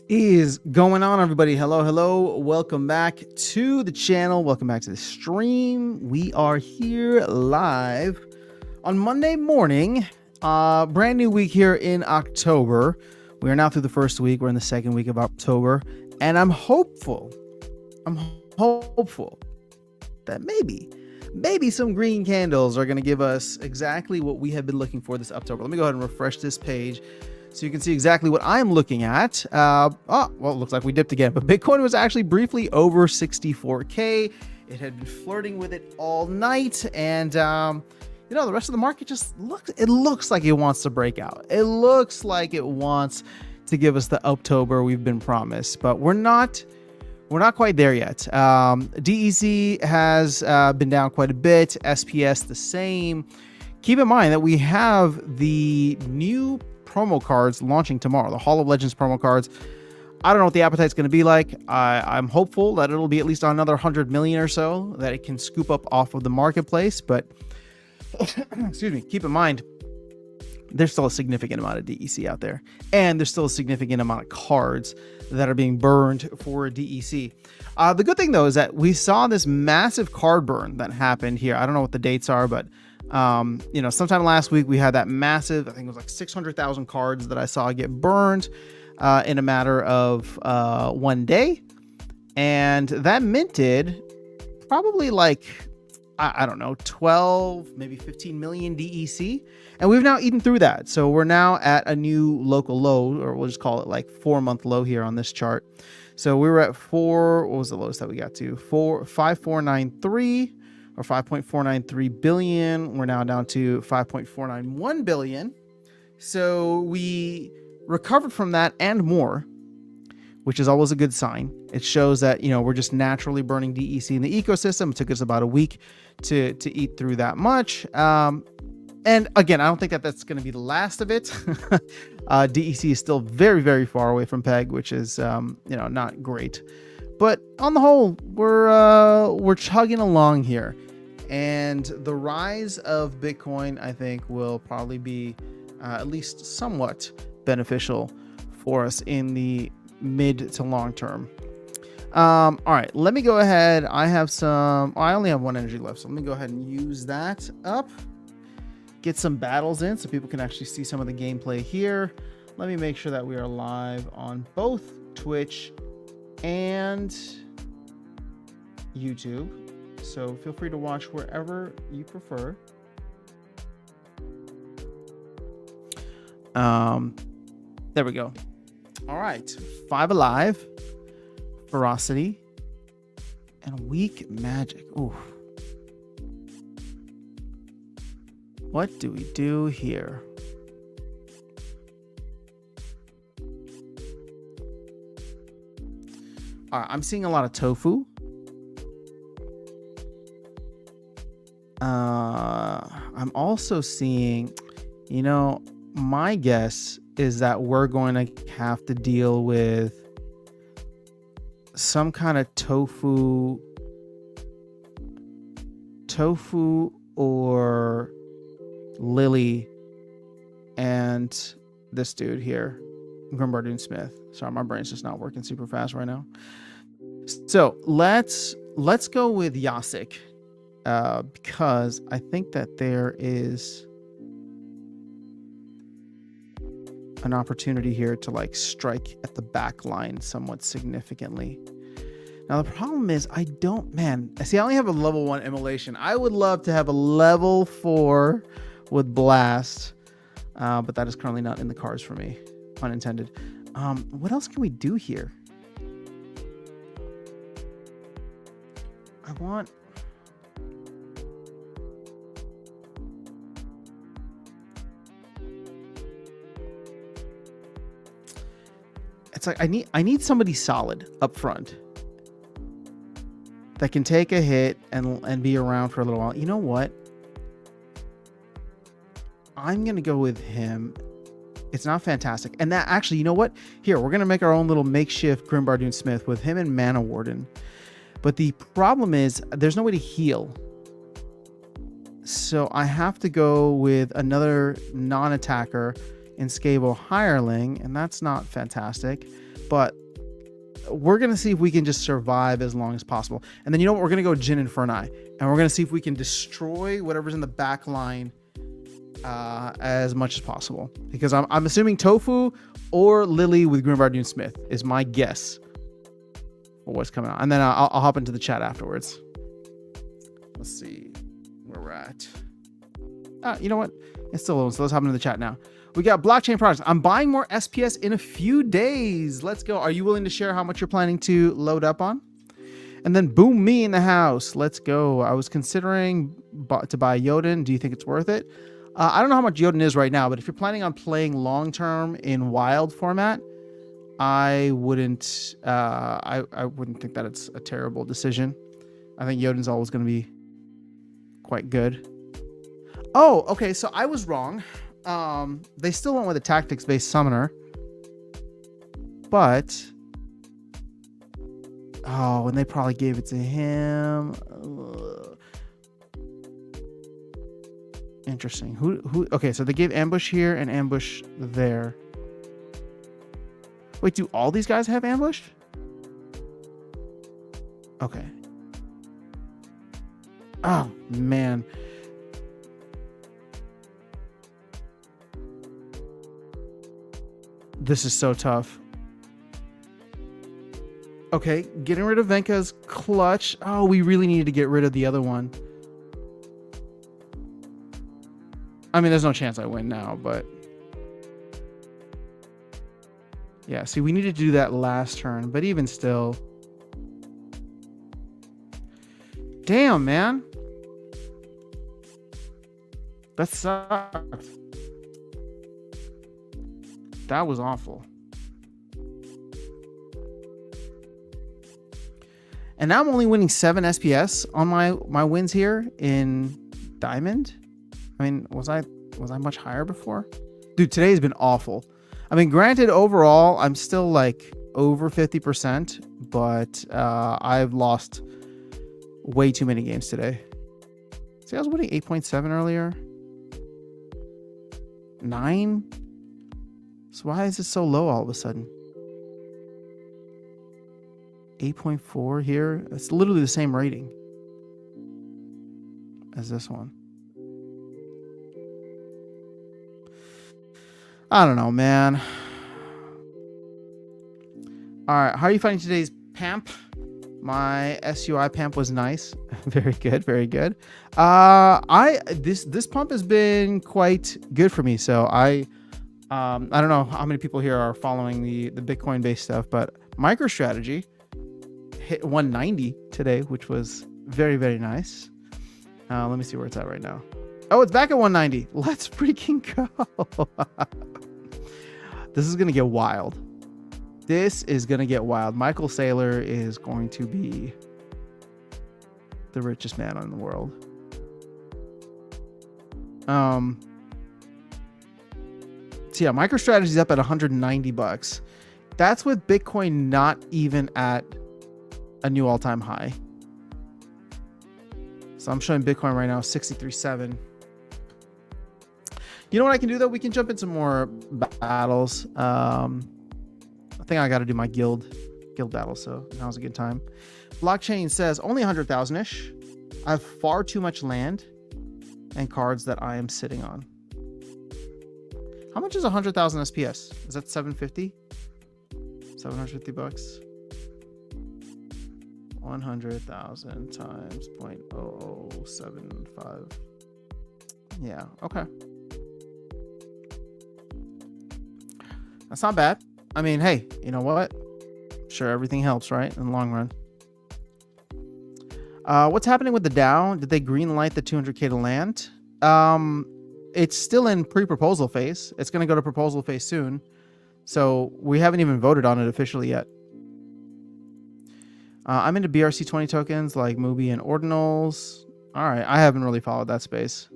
Is going on, everybody? Hello, welcome back to the channel, welcome back to the stream. We are here live on Monday morning, brand new week here in October. We are now through the first week. We're in the second week of October, and I'm hopeful that maybe some green candles are going to give us exactly what we have been looking for this October. Let me go ahead and refresh this page so you can see exactly what I'm looking at. Well, it looks like we dipped again, but Bitcoin was actually briefly over 64K. It had been flirting with it all night, and the rest of the market just looks like it wants to break out. It looks like it wants to give us the Uptober we've been promised, but we're not quite there yet. DEC has been down quite a bit. SPS the same. Keep in mind that we have the new promo cards launching tomorrow, the Hall of Legends promo cards. I don't know what the appetite's going to be like. I'm hopeful that it'll be at least another 100 million or so that it can scoop up off of the marketplace, but excuse me, keep in mind there's still a significant amount of DEC out there, and there's still a significant amount of cards that are being burned for DEC. The good thing though is that we saw this massive card burn that happened here. I don't know what the dates are, but sometime last week we had that massive, I think it was like 600,000 cards that I saw get burned in a matter of 1 day. And that minted probably like, I don't know, 12, maybe 15 million DEC. And we've now eaten through that. So we're now at a new local low, or we'll just call it like 4-month low here on this chart. So we were at what was the lowest that we got to? 5.493 or 5.493 billion. We're now down to 5.491 billion. So we recovered from that and more, which is always a good sign. It shows that, we're just naturally burning DEC in the ecosystem. It took us about a week to eat through that much. And again, I don't think that that's going to be the last of it. DEC is still very, very far away from PEG, which is, not great. But on the whole, we're chugging along here. And the rise of Bitcoin, I think, will probably be at least somewhat beneficial for us in the mid to long term. All right, let me go ahead. I only have one energy left, so let me go ahead and use that up. Get some battles in so people can actually see some of the gameplay here. Let me make sure that we are live on both Twitch and YouTube. So feel free to watch wherever you prefer. There we go. All right, 5 Alive, Ferocity, and Weak Magic. Ooh. What do we do here? All right, I'm seeing a lot of tofu. I'm also seeing, my guess is that we're going to have to deal with some kind of tofu or Lily and this dude here, Grimbardoon Smith. Sorry, my brain's just not working super fast right now. So let's go with Yasik, because I think that there is an opportunity here to strike at the back line somewhat significantly. Now the problem is I only have a level 1 immolation. I would love to have a level 4 with Blast, but that is currently not in the cards for me, pun intended. What else can we do here? It's like I need somebody solid up front that can take a hit and be around for a little while. You know what? I'm going to go with him. It's not fantastic. And that actually, you know what? Here, we're going to make our own little makeshift Grimbardoon Smith with him and Mana Warden. But the problem is there's no way to heal. So I have to go with another non-attacker in Scavo Hireling, and that's not fantastic. but we're going to see if we can just survive as long as possible. And then, you know what? We're going to go Jin Inferni, and we're going to see if we can destroy whatever's in the back line as much as possible. Because I'm assuming Tofu or Lily with Grimbar Dune Smith is my guess for what's coming out. And then I'll hop into the chat afterwards. Let's see where we're at. You know what? It's still low, so let's hop into the chat now. We got blockchain products. I'm buying more SPS in a few days. Let's go. Are you willing to share how much you're planning to load up on? And then boom, me in the house. Let's go. I was considering to buy Jotun. Do you think it's worth it? I don't know how much Jotun is right now, but if you're planning on playing long-term in wild format, I wouldn't think that it's a terrible decision. I think Jotun's always going to be quite good. Oh, okay. So I was wrong. They still went with a tactics-based summoner, but and they probably gave it to him. Interesting. Who? Okay, so they gave ambush here and ambush there. Wait, do all these guys have ambush? Okay. Oh man. This is so tough. Okay, getting rid of Venka's clutch. Oh, we really needed to get rid of the other one. I mean, there's no chance I win now, but... yeah, see, we needed to do that last turn, but even still... damn, man. That sucked. That was awful. And now I'm only winning 7 SPS on my wins here in Diamond. I mean, was I much higher before? Dude, today's been awful. I mean, granted, overall, I'm still like over 50%, but I've lost way too many games today. See, I was winning 8.7 earlier. 9? So why is it so low all of a sudden? 8.4 here. It's literally the same rating as this one. I don't know, man. All right, how are you finding today's PAMP? My SUI PAMP was nice. Very good, very good. This pump has been quite good for me. So I don't know how many people here are following the Bitcoin based stuff, but MicroStrategy hit 190 today, which was very, very nice. Let me see where it's at right now. Oh, it's back at 190. Let's freaking go. This is going to get wild. This is going to get wild. Michael Saylor is going to be the richest man in the world. So yeah, MicroStrategy is up at $190. That's with Bitcoin not even at a new all-time high. So I'm showing Bitcoin right now 63.7. You know what I can do though? We can jump into more battles. I think I got to do my guild battle, so now's a good time. Blockchain says only 100,000-ish. I have far too much land and cards that I am sitting on. How much is 100,000 SPS? Is that 750? 750 bucks. 100,000 times 0.0075. Yeah, okay. That's not bad. I mean, hey, you know what? Sure, everything helps, right? In the long run. What's happening with the DAO? Did they green light the 200K to land? It's still in pre-proposal phase. It's going to go to proposal phase soon. So we haven't even voted on it officially yet. I'm into BRC20 tokens like Mubi and Ordinals. All right, I haven't really followed that space.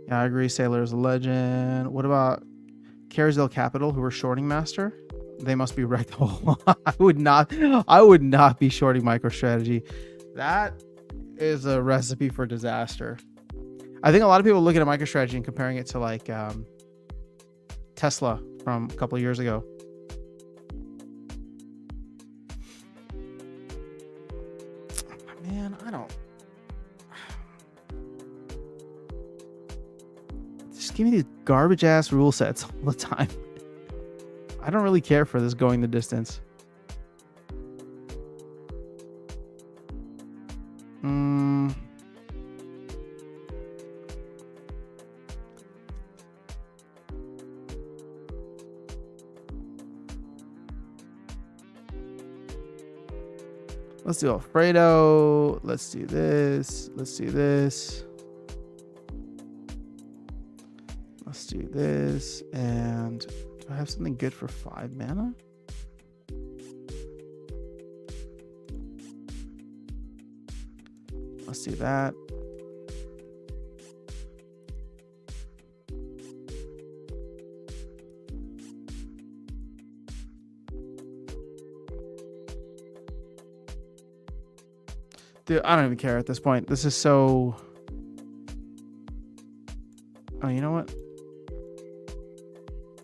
Yeah, I agree. Sailor is a legend. What about Carousel Capital, who are shorting master? They must be wrecked. I would not be shorting MicroStrategy. That is a recipe for disaster. I think a lot of people are looking at MicroStrategy and comparing it to like Tesla from a couple of years ago. Just give me these garbage ass rule sets all the time. I don't really care for this going the distance. Let's do Alfredo. Let's do this. Let's do this. Let's do this. And do I have something good for 5 mana? Let's do that. Dude, I don't even care at this point. This is so... Oh, you know what?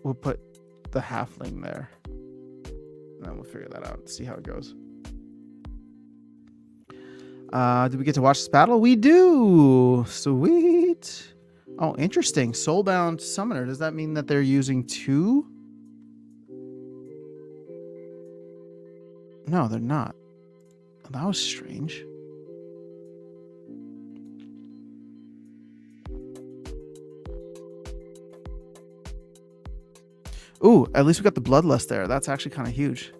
We'll put the halfling there. And then we'll figure that out. See how it goes. Did we get to watch this battle? We do! Sweet! Oh, interesting. Soulbound Summoner. Does that mean that they're using 2? No, they're not. That was strange. Ooh, at least we got the Bloodlust there. That's actually kind of huge.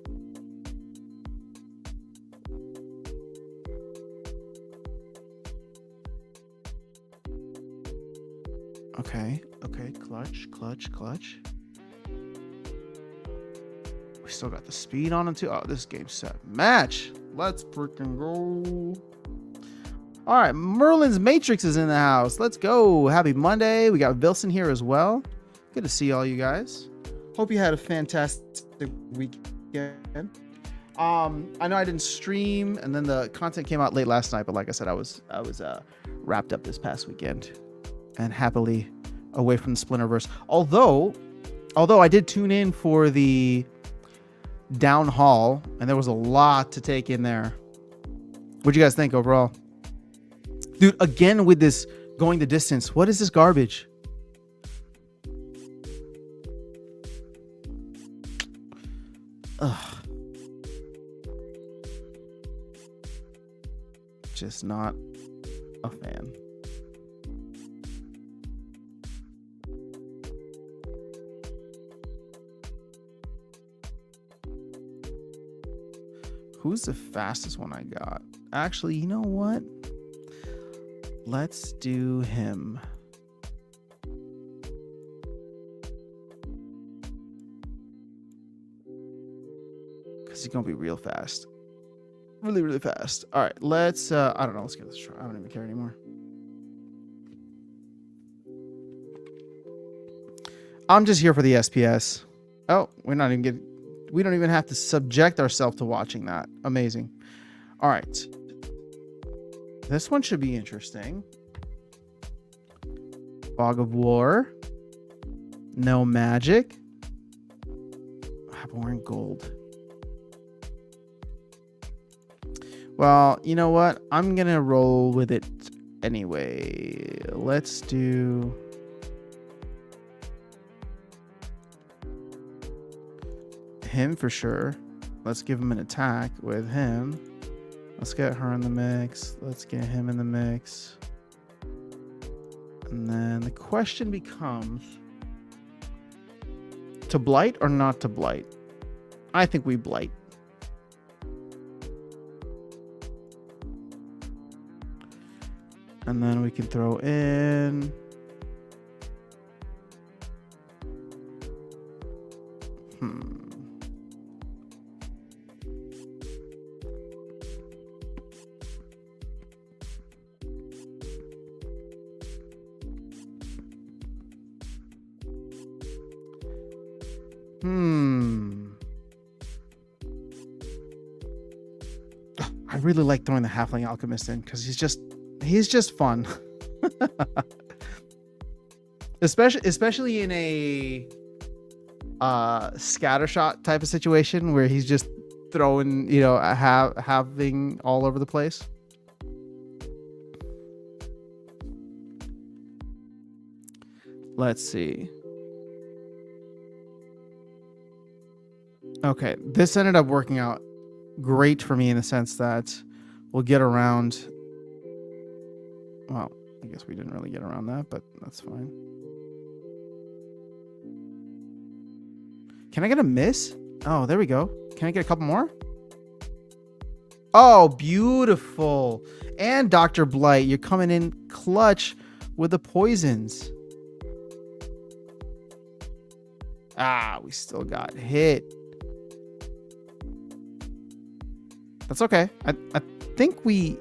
Okay, okay, clutch. We still got the speed on him too. Oh, this game's set. Match. Let's freaking go. All right, Merlin's Matrix is in the house. Let's go. Happy Monday. We got Wilson here as well. Good to see all you guys. Hope you had a fantastic weekend. I know I didn't stream, and then the content came out late last night. But like I said, I was wrapped up this past weekend, and happily away from the Splinterverse. Although I did tune in for the Down Hall, and there was a lot to take in there. What'd you guys think overall? Dude, again with this going the distance. What is this garbage? Ugh. Just not a fan. Who's the fastest one I got? Actually, you know what? Let's do him. Because he's going to be real fast. Really, really fast. All right, let's... I don't know. Let's give this a try. I don't even care anymore. I'm just here for the SPS. Oh, we don't even have to subject ourselves to watching that. Amazing. All right. This one should be interesting. Fog of War. No magic. I'm wearing gold. Well, you know what? I'm going to roll with it anyway. Let's do... him for sure. Let's give him an attack with him. Let's get her in the mix. Let's get him in the mix. And then the question becomes, to blight or not to blight? I think we blight. And then we can throw in... I really like throwing the Halfling Alchemist in because he's just fun. especially in a scattershot type of situation where he's just throwing, having all over the place. Let's see. Okay, this ended up working out great for me in the sense that we'll get around. Well, I guess we didn't really get around that, but that's fine. Can I get a miss? Oh, there we go. Can I get a couple more? Oh, beautiful. And Dr. Blight, you're coming in clutch with the poisons. Ah, we still got hit. That's okay. I think we...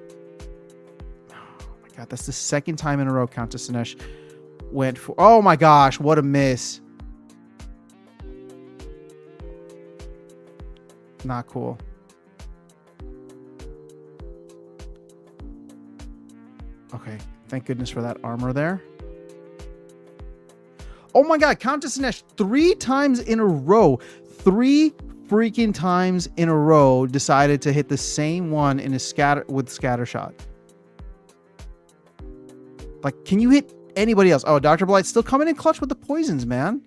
Oh my god, that's the second time in a row Countess Sinesh went for... Oh my gosh, what a miss. Not cool. Okay, thank goodness for that armor there. Oh my god, Countess Sinesh 3 times in a row. 3 freaking times in a row decided to hit the same one in a scatter shot. Like, can you hit anybody else? Oh, Dr. Blight's still coming in clutch with the poisons, man.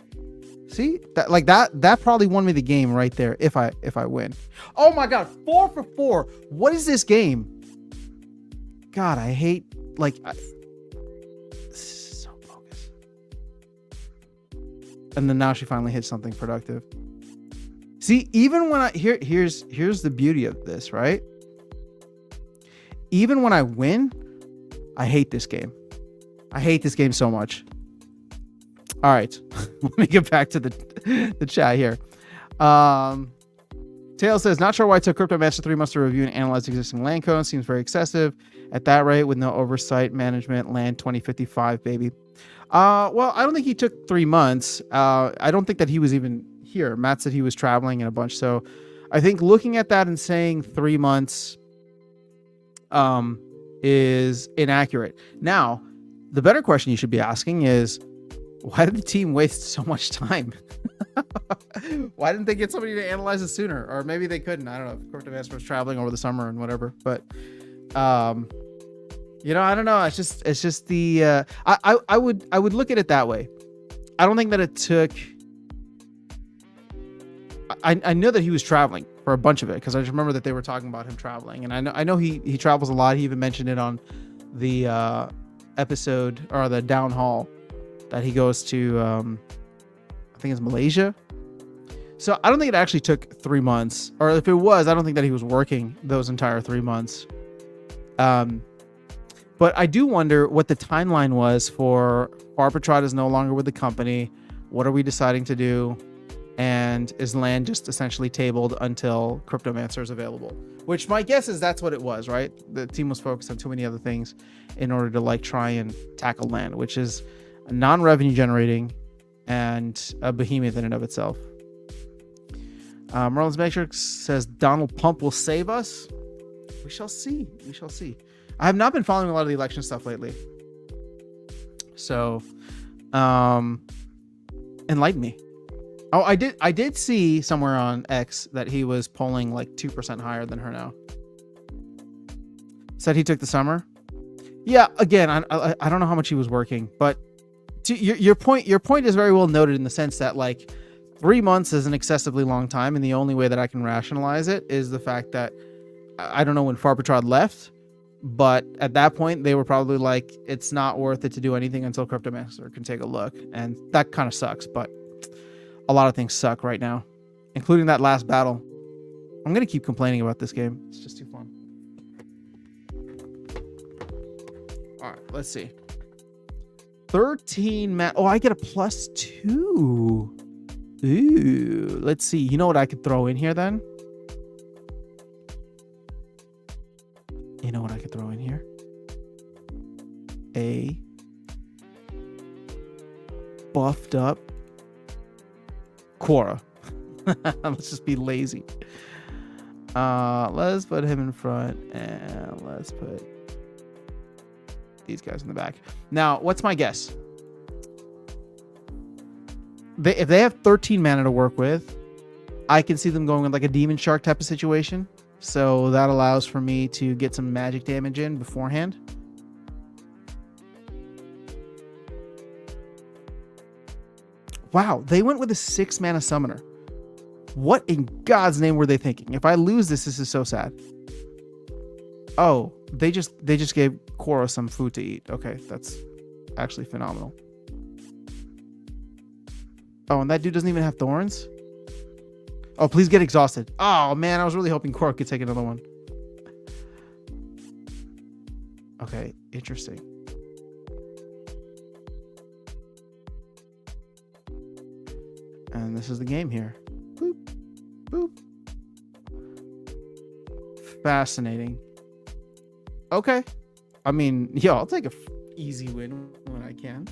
See? That probably won me the game right there if I win. Oh my god, 4 for 4. What is this game? God, I hate this is so bogus. And then now she finally hit something productive. See, even when here's the beauty of this, right? Even when I win, I hate this game. I hate this game so much. All right, let me get back to the chat here. Tail says, not sure why it took Cryptomancer 3 months to review and analyze existing land codes. Seems very excessive. At that rate, with no oversight, management, land 2055, baby. Well, I don't think he took 3 months. I don't think that he was even here. Matt said he was traveling in a bunch. So I think looking at that and saying 3 months is inaccurate. Now, the better question you should be asking is, why did the team waste so much time? Why didn't they get somebody to analyze it sooner? Or maybe they couldn't. I don't know. Cryptomancer was traveling over the summer and whatever. But you know, I don't know. It's just the I would look at it that way. I don't think that it took. I know that he was traveling for a bunch of it because I just remember that they were talking about him traveling, and I know he travels a lot. He even mentioned it on the episode or the down hall that he goes to. I think it's Malaysia. So I don't think it actually took 3 months, or if it was, I don't think that he was working those entire 3 months. But I do wonder what the timeline was for Farpetrot is no longer with the company. What are we deciding to do? And is land just essentially tabled until Cryptomancer is available? Which my guess is that's what it was, right? The team was focused on too many other things in order to try and tackle land, which is non-revenue generating and a behemoth in and of itself. Merlin's Matrix says Donald Pump will save us. We shall see. We shall see. I have not been following a lot of the election stuff lately. So, enlighten me. Oh, I did see somewhere on X that he was polling 2% higher than her now. Said he took the summer. Yeah, again, I don't know how much he was working, but to your point is very well noted in the sense that 3 months is an excessively long time, and the only way that I can rationalize it is the fact that I don't know when Farpetrot left, but at that point they were probably it's not worth it to do anything until Cryptomancer can take a look, and that kind of sucks. But a lot of things suck right now, including that last battle. I'm gonna keep complaining about this game. It's just too fun. All right, let's see. 13 man. Oh, I get a +2. Ooh, let's see. You know what I could throw in here then? You know what I could throw in here? A buffed up Quora. Let's just be lazy. Let's put him in front and let's put these guys in the back. Now, what's my guess? If they have 13 mana to work with, I can see them going with a Demon Shark type of situation. So that allows for me to get some magic damage in beforehand. Wow, they went with a 6-mana summoner. What in God's name were they thinking? If I lose this, this is so sad. Oh, they just gave Korra some food to eat. Okay, that's actually phenomenal. Oh, and that dude doesn't even have thorns? Oh, please get exhausted. Oh, man, I was really hoping Korra could take another one. Okay, interesting. And this is the game here. Boop, boop. Fascinating. Okay. I mean, yo, I'll take a easy win when I can.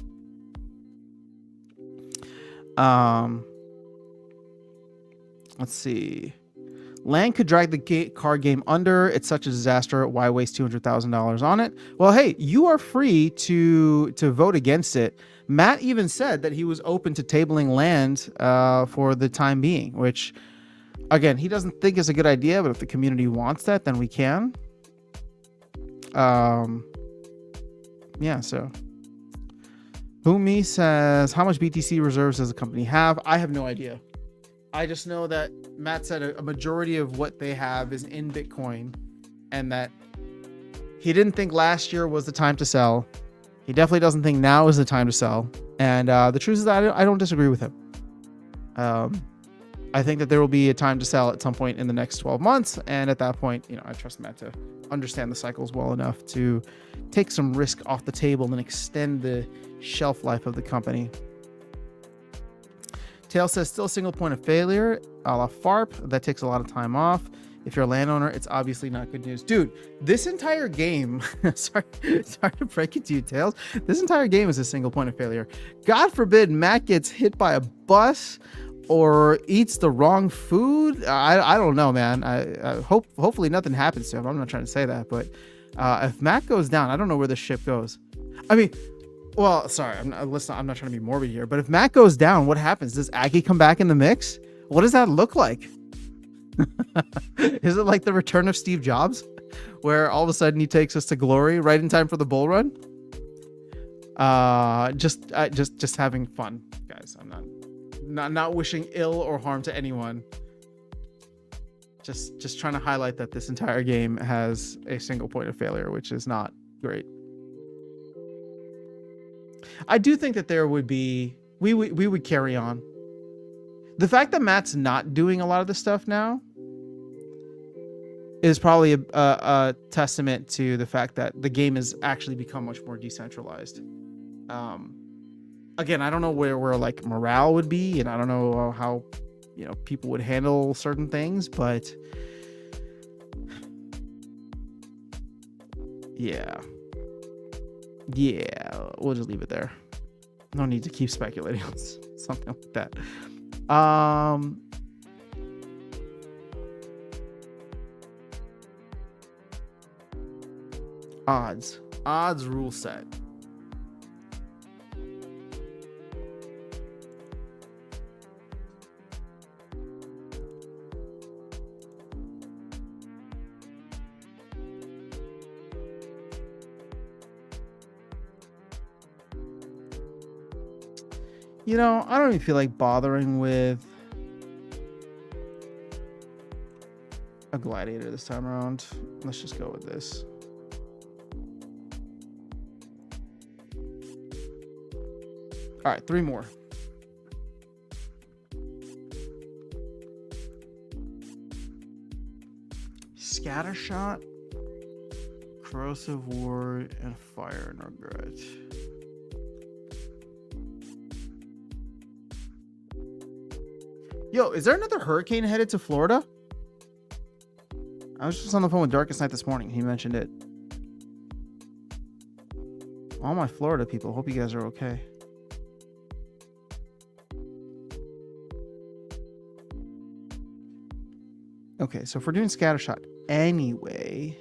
Let's see. Land could drag the card game under. It's such a disaster. Why waste $200,000 on it? Well, hey, you are free to vote against it. Matt even said that he was open to tabling land for the time being, which, again, he doesn't think is a good idea, but if the community wants that, then we can. Yeah, so. Boomy says, how much BTC reserves does the company have? I have no idea. I just know that Matt said a majority of what they have is in Bitcoin, and that he didn't think last year was the time to sell. He definitely doesn't think now is the time to sell. And the truth is that I don't disagree with him. I think that there will be a time to sell at some point in the next 12 months. And at that point, you know, I trust Matt to understand the cycles well enough to take some risk off the table and extend the shelf life of the company. Tail says, still a single point of failure, a la FARP. That takes a lot of time off. If you're a landowner, it's obviously not good news. Dude, this entire game, sorry to break it to you, Tails. This entire game is a single point of failure. God forbid Matt gets hit by a bus or eats the wrong food. I don't know, man. I hopefully nothing happens to him. I'm not trying to say that, but if Matt goes down, I don't know where this ship goes. I mean, well, sorry, I'm not trying to be morbid here, but if Matt goes down, what happens? Does Aggie come back in the mix? What does that look like? Is it like the return of Steve Jobs, where all of a sudden he takes us to glory right in time for the bull run? Just having fun, guys. I'm not wishing ill or harm to anyone. Just trying to highlight that this entire game has a single point of failure, which is not great. I do think that there would be, we would carry on. The fact that Matt's not doing a lot of this stuff now is probably a testament to the fact that the game has actually become much more decentralized. Again, I don't know where like morale would be, and I don't know how, you know, people would handle certain things, but yeah, we'll just leave it there. No need to keep speculating on something like that. Odds rule set. You know, I don't even feel like bothering with a gladiator this time around. Let's just go with this. All right, 3 more. Scattershot, corrosive ward, and fire and regret. Yo, is there another hurricane headed to Florida? I was just on the phone with Darkest Night this morning. He mentioned it. All my Florida people, hope you guys are okay. Okay, so if we're doing Scattershot anyway...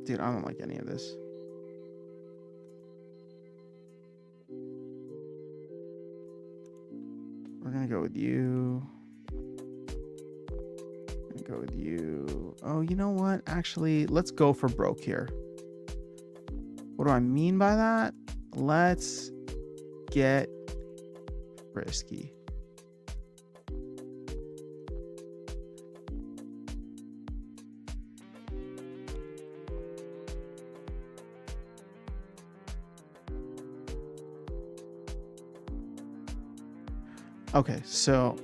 Dude, I don't like any of this. We're gonna go with you. Go with you. Oh, you know what? Actually, let's go for broke here. What do I mean by that? Let's get risky. Okay, so,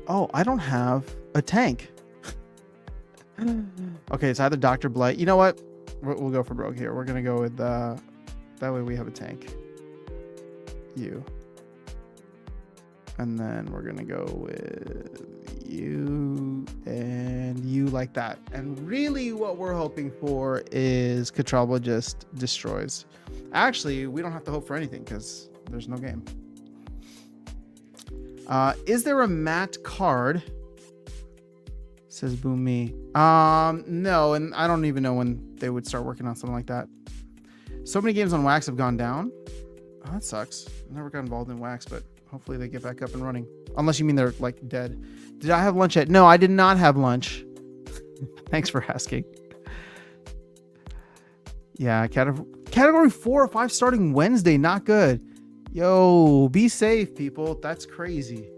oh, I don't have a tank. Okay, it's either Dr. Blight. You know what? We'll go for broke here. We're going to go with, that way we have a tank. You. And then we're going to go with you and you like that. And really what we're hoping for is Katralba just destroys. Actually, we don't have to hope for anything because there's no game. Is there a matte card? Says Boom Me. No, and I don't even know when they would start working on something like that. So many games on Wax have gone down. Oh, that sucks. I've never got involved in Wax, but hopefully they get back up and running. Unless you mean they're like dead. Did I have lunch yet? No, I did not have lunch. Thanks for asking. Yeah, category 4 or 5 starting Wednesday. Not good. Yo, be safe, people. That's crazy.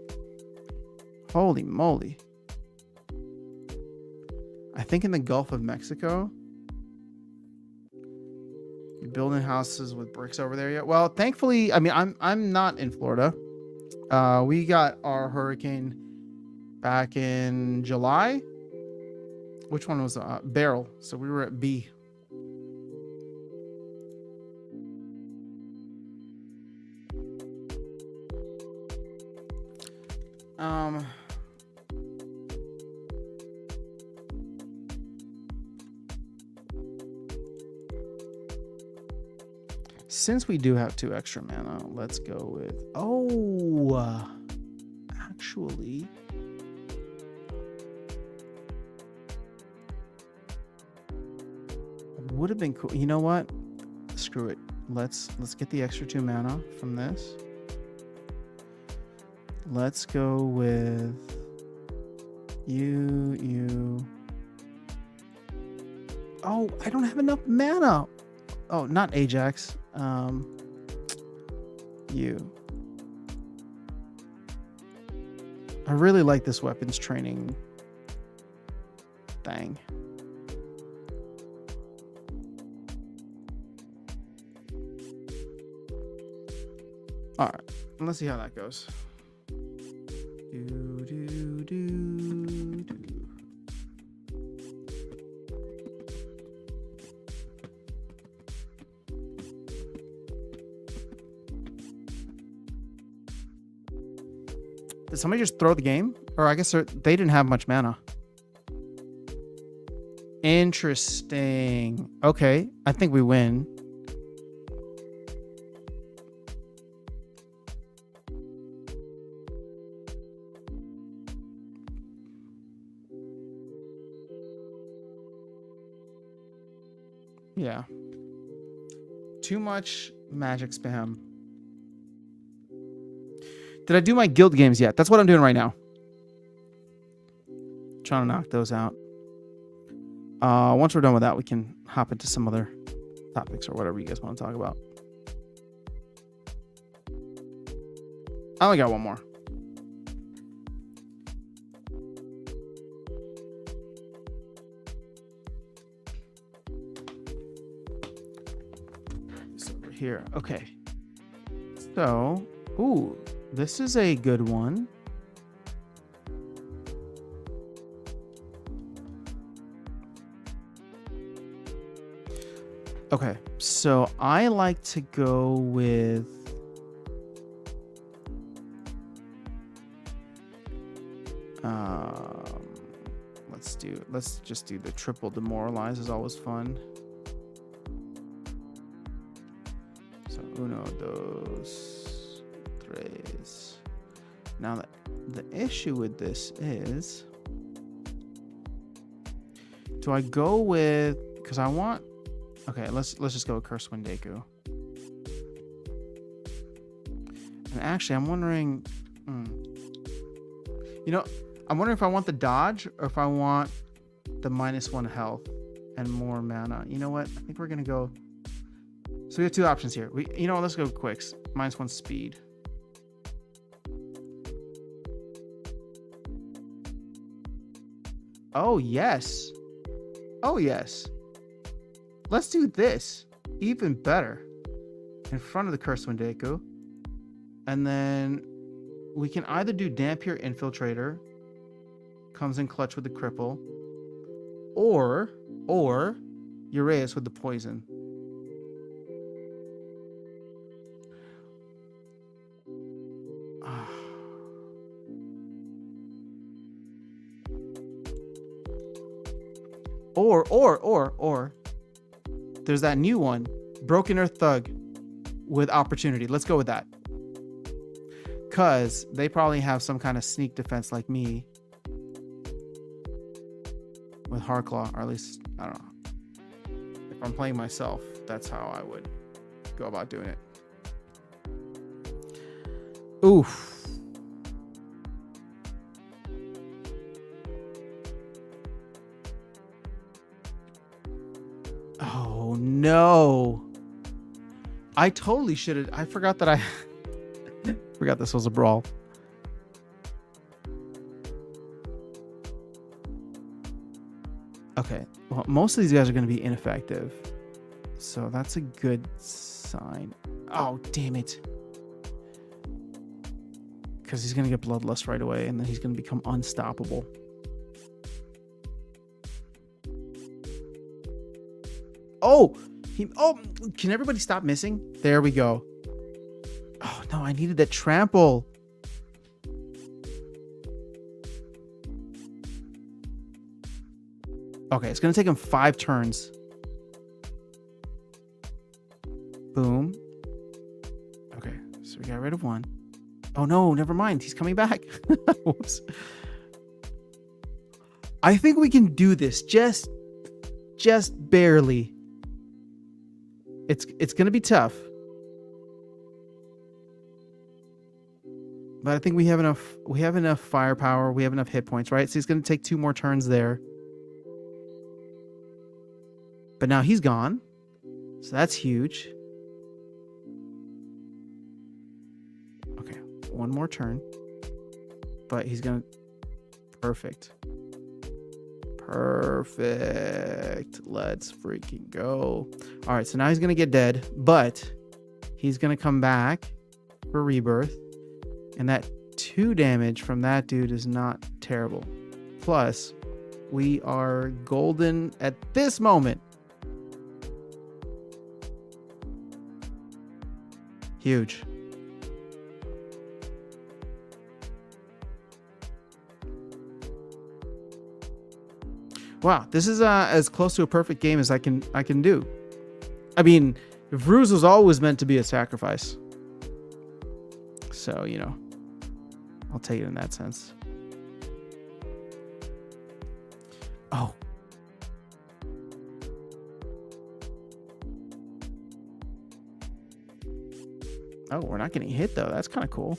Holy moly. I think in the Gulf of Mexico. You're building houses with bricks over there yet? Well, thankfully, I mean, I'm not in Florida. We got our hurricane back in July. Which one was Beryl? So we were at B. Since we do have 2 extra mana, let's go with... Oh, actually... would have been cool. You know what? Screw it. Let's get the extra 2 mana from this. Let's go with you. Oh, I don't have enough mana. Oh, not Ajax. You. I really like this weapons training thing. All right, let's see how that goes. Did somebody just throw the game? Or I guess they didn't have much mana. Interesting. Okay, I think we win. Yeah. Too much magic spam. Did I do my guild games yet? That's what I'm doing right now. Trying to knock those out. Once we're done with that, we can hop into some other topics or whatever you guys want to talk about. I only got one more. It's over here. Okay. So, ooh, this is a good one. Okay, so I like to go with let's just do the triple demoralize is always fun. So uno, dos, tres. Now the issue with this is, do I go with, because I want, okay, let's just go with Curse Windeku. And actually, I'm wondering, you know, I'm wondering if I want the dodge or if I want the -1 health and more mana. You know what? I think we're gonna go So we have two options here. You know, let's go quicks. -1 speed. Oh, yes. Oh, yes. Let's do this. Even better. In front of the Cursed Wendigo. And then we can either do Dampier Infiltrator. Comes in clutch with the cripple. Or Uraeus with the poison. Or there's that new one, Broken Earth Thug with Opportunity. Let's go with that. Cause they probably have some kind of sneak defense like me with Hardclaw, or at least, I don't know. If I'm playing myself, that's how I would go about doing it. Oof. Oh no. I totally should have. I forgot that I forgot this was a brawl. Okay. Well, most of these guys are going to be ineffective. So that's a good sign. Oh, damn it. Because he's going to get Bloodlust right away, and then he's going to become unstoppable. Oh, can everybody stop missing? There we go. Oh, no, I needed that trample. Okay, it's going to take him 5 turns. Boom. Okay, so we got rid of 1. Oh, no, never mind. He's coming back. Whoops. I think we can do this. Just barely. It's going to be tough. But I think we have enough firepower. We have enough hit points, right? So he's going to take 2 more turns there. But now he's gone. So that's huge. Okay, 1 more turn. But he's going to... Perfect. Perfect. Let's freaking go. All right, so now he's going to get dead. But he's going to come back for rebirth. And that 2 damage from that dude is not terrible. Plus, we are golden at this moment. Huge. Wow, this is as close to a perfect game as I can do. I mean, Vruz was always meant to be a sacrifice. So, you know, I'll take it in that sense. Oh. Oh, we're not getting hit, though. That's kind of cool.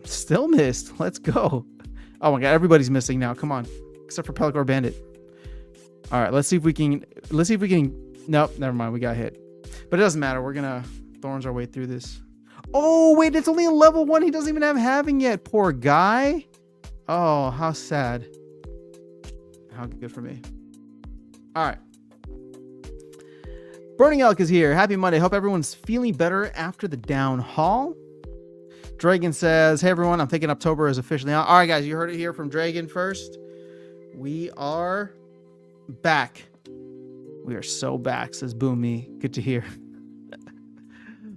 Still missed. Let's go. Oh, my God. Everybody's missing now. Come on. Except for Pelagor Bandit. All right. Let's see if we can... Nope. Never mind. We got hit. But it doesn't matter. We're going to Thorns our way through this. Oh, wait. It's only a level 1. He doesn't even have Having yet. Poor guy. Oh, how sad. How good for me. All right. Burning Elk is here. Happy Monday. Hope everyone's feeling better after the down haul. Dragon says, hey, everyone. I'm thinking Uptober is officially out. All right, guys. You heard it here from Dragon first. We are back. We are so back, says Boomy. Good to hear.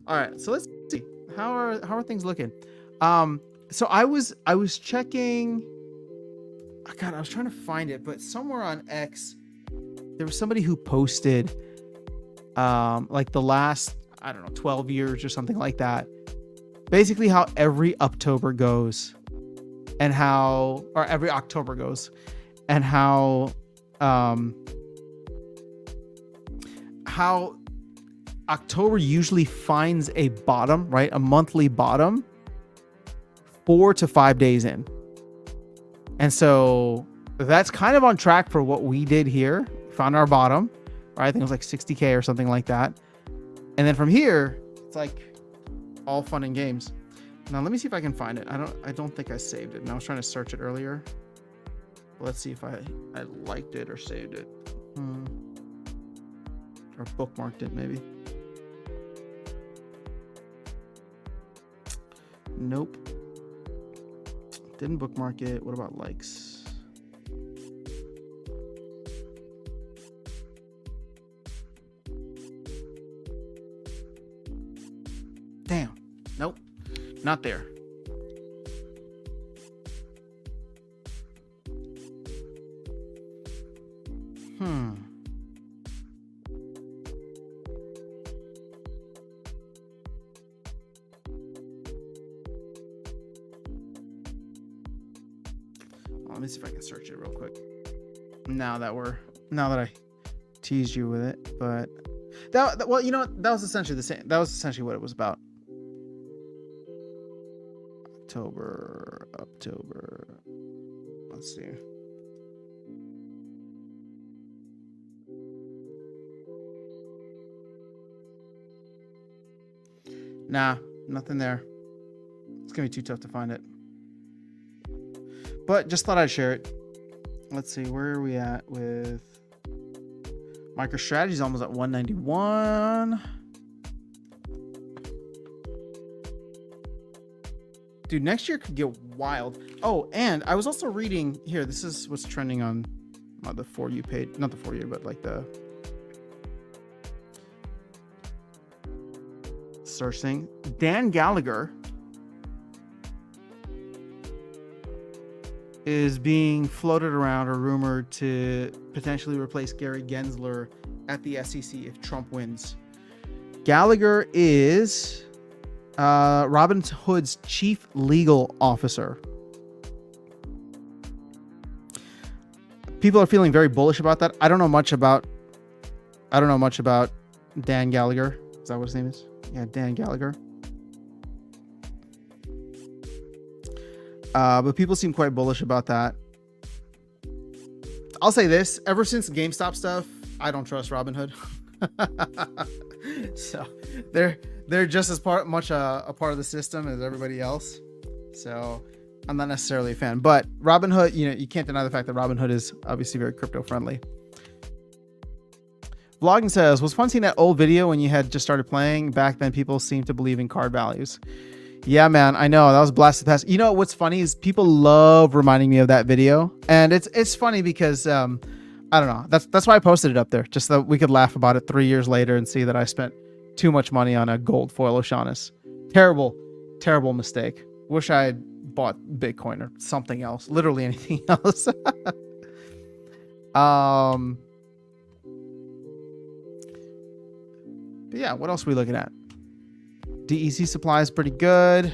All right. So let's see. How are things looking? So I was checking. Oh, God, I was trying to find it, but somewhere on X, there was somebody who posted like the last, I don't know, 12 years or something like that. Basically how every Uptober goes and or every October goes and how October usually finds a bottom, right? A monthly bottom 4 to 5 days in. And so that's kind of on track for what we did here. Found our bottom. or I think it was like 60K or something like that. And then from here, it's like all fun and games. Now let me see if I can find it. I don't think I saved it. And I was trying to search it earlier. Let's see if I liked it or saved it. Or bookmarked it maybe. Nope. Didn't bookmark it. What about likes? Damn. Nope. Not there. Let me see if I can search it real quick. Now that I teased you with it, but well, you know what? That was essentially the same. That was essentially what it was about. Uptober. Let's see. Nah, nothing there. It's gonna be too tough to find it. But just thought I'd share it. Let's see, where are we at with MicroStrategy's almost at 191. Dude, next year could get wild. Oh, and I was also reading here. This is what's trending on the For You page. Not the For You, but like the search thing. Dan Gallagher is being floated around or rumored to potentially replace Gary Gensler at the SEC if Trump wins. Gallagher is Robinhood's chief legal officer. People are feeling very bullish about that. I don't know much about Dan Gallagher. Is that what his name is? Yeah, Dan Gallagher. But people seem quite bullish about that. I'll say this: ever since GameStop stuff, I don't trust Robinhood. So they're just as much a part of the system as everybody else. So I'm not necessarily a fan. But Robinhood, you can't deny the fact that Robinhood is obviously very crypto friendly. Vlogging says, was fun seeing that old video when you had just started playing. Back then, people seemed to believe in card values. Yeah, man, I know. That was blasted past. You know what's funny is people love reminding me of that video. And it's funny because, I don't know. That's why I posted it up there. Just so we could laugh about it 3 years later and see that I spent too much money on a gold foil O'Shaughnessy. Terrible, terrible mistake. Wish I had bought Bitcoin or something else. Literally anything else. But yeah, what else are we looking at? DEC supply is pretty good.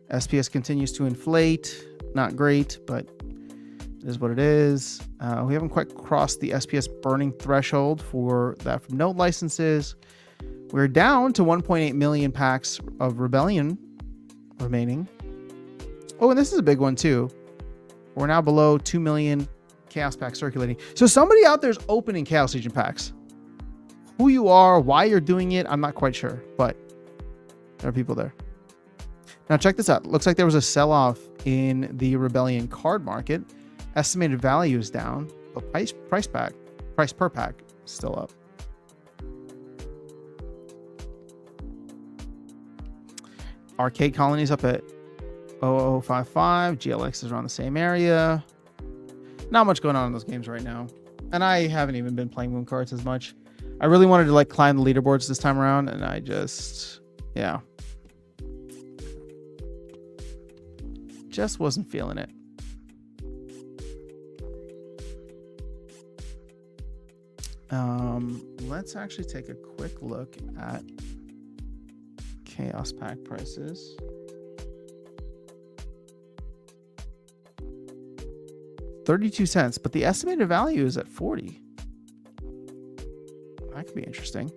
SPS continues to inflate. Not great, but it is what it is. We haven't quite crossed the SPS burning threshold for that from note licenses. We're down to 1.8 million packs of Rebellion remaining. Oh, and this is a big one too. We're now below 2 million Chaos packs circulating. So somebody out there's opening Chaos Legion packs. Who you are, why you're doing it, I'm not quite sure, but there are people there. Now check this out. Looks like there was a sell-off in the Rebellion card market. Estimated value is down, but price per pack is still up. Arcade Colony's up at 0.0055. GLX is around the same area. Not much going on in those games right now. And I haven't even been playing Moon cards as much. I really wanted to climb the leaderboards this time around, and I just wasn't feeling it. Let's actually take a quick look at Chaos pack prices. $0.32, but the estimated value is at 40. That could be interesting.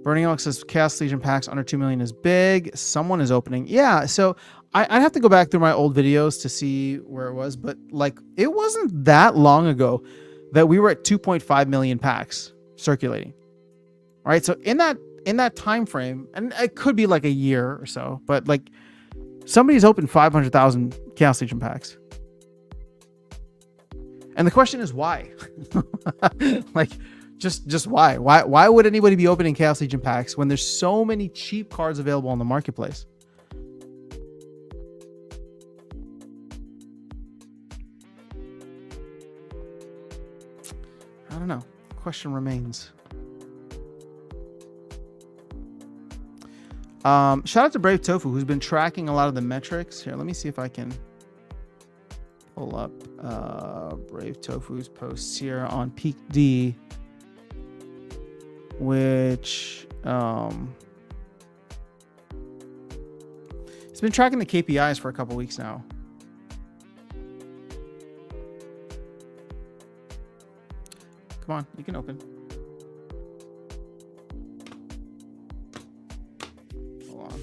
Burning Alex says Chaos Legion packs under 2 million is big. Someone is opening. Yeah, so I'd have to go back through my old videos to see where it was, but like it wasn't that long ago that we were at 2.5 million packs circulating. All right, so in that time frame, and it could be like a year or so, but like somebody's opened 500,000 Chaos Legion packs. And the question is why? Like, just why? Why would anybody be opening Chaos Legion packs when there's so many cheap cards available on the marketplace? I don't know. Question remains. Shout out to Brave Tofu, who's been tracking a lot of the metrics. Here, let me see if I can pull up Brave Tofu's posts here on Peak D, which he's been tracking the KPIs for a couple weeks now. Come on, you can open. Hold on.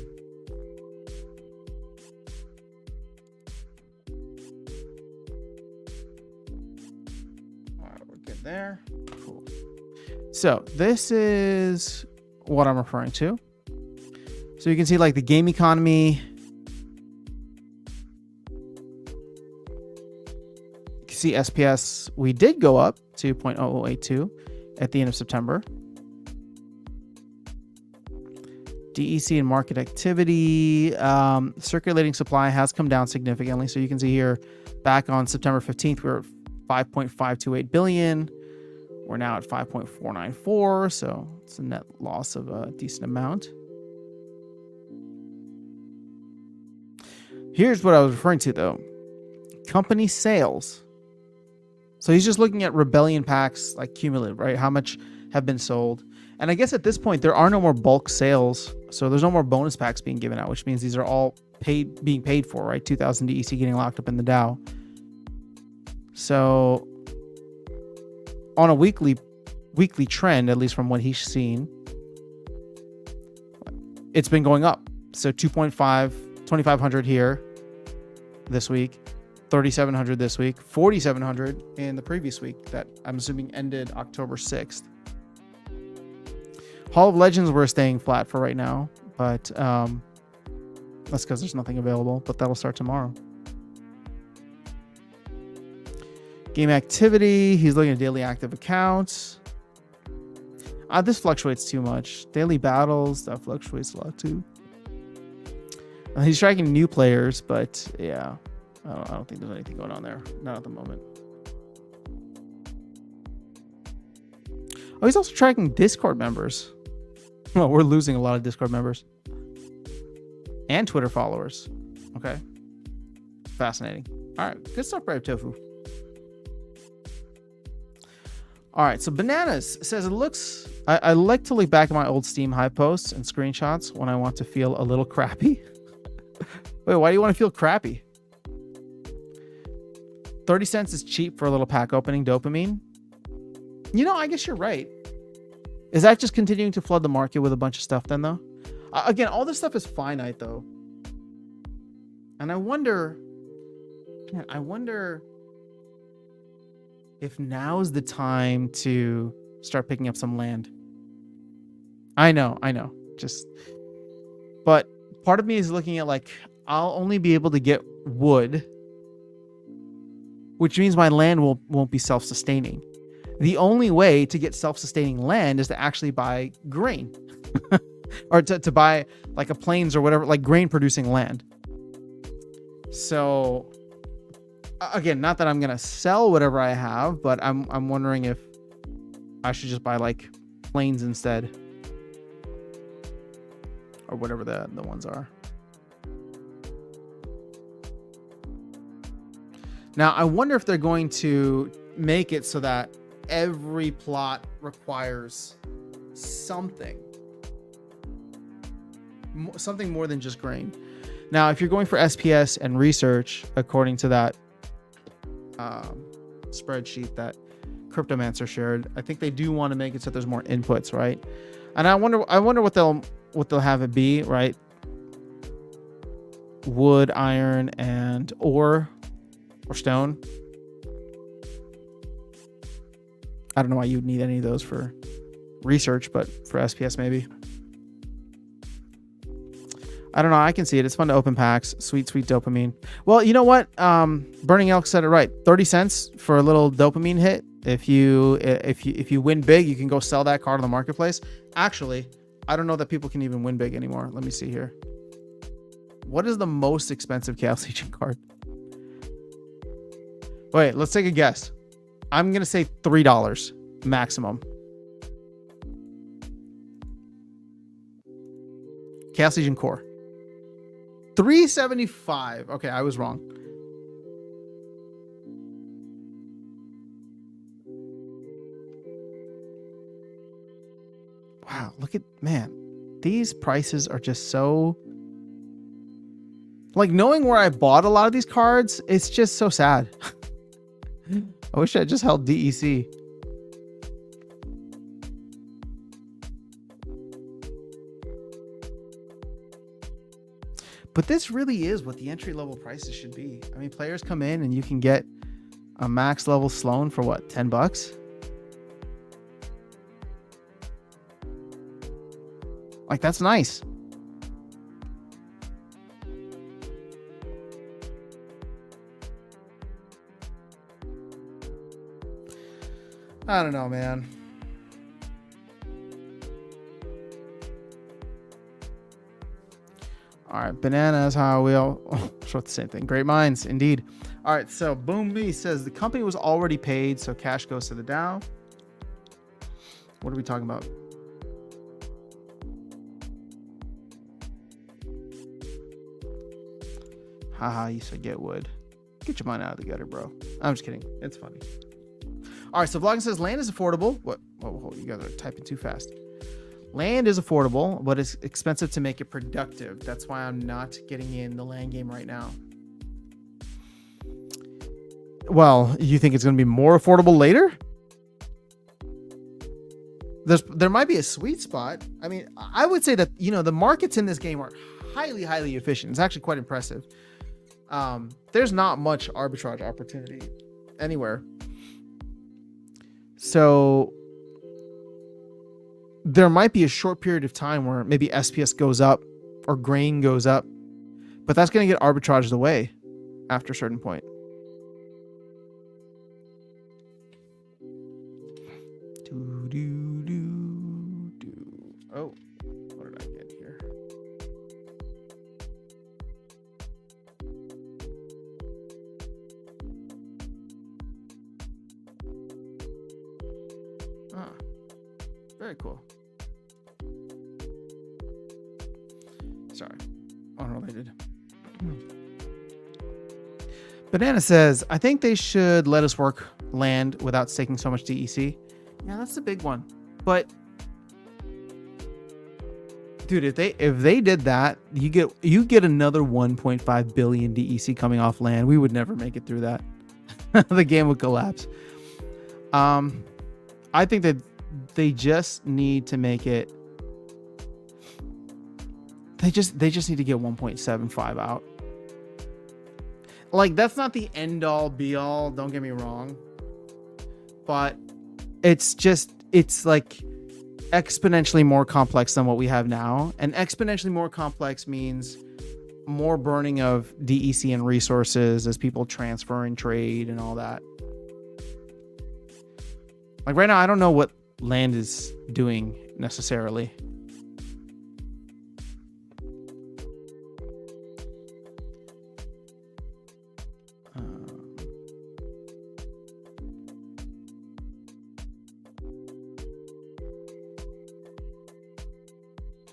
All right, we're good there. Cool. So this is what I'm referring to. So you can see like the game economy. You can see SPS, we did go up to 0.0082 at the end of September. DEC and market activity, circulating supply has come down significantly. So you can see here back on September 15th, we were at 5.528 billion. We're now at 5.494. So it's a net loss of a decent amount. Here's what I was referring to though. Company sales. So he's just looking at Rebellion packs, like cumulative, right? How much have been sold? And I guess at this point, there are no more bulk sales. So there's no more bonus packs being given out, which means these are all being paid for, right? 2,000 DEC getting locked up in the DAO. So on a weekly trend, at least from what he's seen, it's been going up. So 2.5 here this week. 3,700 this week, 4,700 in the previous week that I'm assuming ended October 6th. Hall of Legends we're staying flat for right now, but that's because there's nothing available, but that'll start tomorrow. Game activity, he's looking at daily active accounts. This fluctuates too much. Daily battles, that fluctuates a lot too. He's tracking new players, but yeah. I don't think there's anything going on there. Not at the moment. Oh, he's also tracking Discord members. Well, we're losing a lot of Discord members. And Twitter followers. Okay. Fascinating. All right. Good stuff, Brave Tofu. All right. So Bananas says it looks... I like to look back at my old Steam Hive posts and screenshots when I want to feel a little crappy. Wait, why do you want to feel crappy? 30 cents is cheap for a little pack opening dopamine. You know, I guess you're right. Is that just continuing to flood the market with a bunch of stuff then, though? Again, all this stuff is finite, though. And I wonder if now's the time to start picking up some land. I know. But part of me is looking at like, I'll only be able to get wood, which means my land won't be self-sustaining. The only way to get self-sustaining land is to actually buy grain or to buy like a plains or whatever, like grain producing land. So again, not that I'm going to sell whatever I have, but I'm wondering if I should just buy like plains instead or whatever the ones are. Now, I wonder if they're going to make it so that every plot requires something more than just grain. Now, if you're going for SPS and research, according to that spreadsheet that Cryptomancer shared, I think they do want to make it so there's more inputs, right? And I wonder what they'll have it be, right? Wood, iron, and ore or stone. I don't know why you'd need any of those for research, but for SPS maybe. I don't know. I can see it. It's fun to open packs. Sweet, sweet dopamine. Well, you know what? Burning Elk said it right. 30 cents for a little dopamine hit. If you win big, you can go sell that card on the marketplace. Actually, I don't know that people can even win big anymore. Let me see here. What is the most expensive Chaos Legion card? Wait, let's take a guess. I'm going to say $3 maximum. Chaos Legion Core. $375. Okay, I was wrong. Wow, look at, man. These prices are just so... Like, knowing where I bought a lot of these cards, it's just so sad. I wish I just held DEC. But this really is what the entry-level prices should be. I mean, players come in and you can get a max level Sloan for what, $10? Like, that's nice. I don't know, man. All right, bananas, how we all short the same thing. Great minds, indeed. All right, so Boom Me says the company was already paid, so cash goes to the DAO. What are we talking about? Haha, you said get wood. Get your mind out of the gutter, bro. I'm just kidding. It's funny. All right, so Vlogging says land is affordable. What? Whoa, you guys are typing too fast. Land is affordable, but it's expensive to make it productive. That's why I'm not getting in the land game right now. Well, you think it's going to be more affordable later? There might be a sweet spot. I mean, I would say that, you know, the markets in this game are highly, highly efficient. It's actually quite impressive. There's not much arbitrage opportunity anywhere. So there might be a short period of time where maybe SPS goes up or grain goes up, but that's going to get arbitraged away after a certain point. Oh, what did I get here? Ah, very cool. Sorry, unrelated. Banana says, I think they should let us work land without staking so much DEC. Yeah, that's the big one. But dude, if they did that, you get another 1.5 billion DEC coming off land. We would never make it through that. The game would collapse. I think that they just need to make it. They just need to get 1.75 out. Like, that's not the end all be all, don't get me wrong. But it's like exponentially more complex than what we have now. And exponentially more complex means more burning of DEC and resources as people transfer and trade and all that. Like right now, I don't know what land is doing necessarily.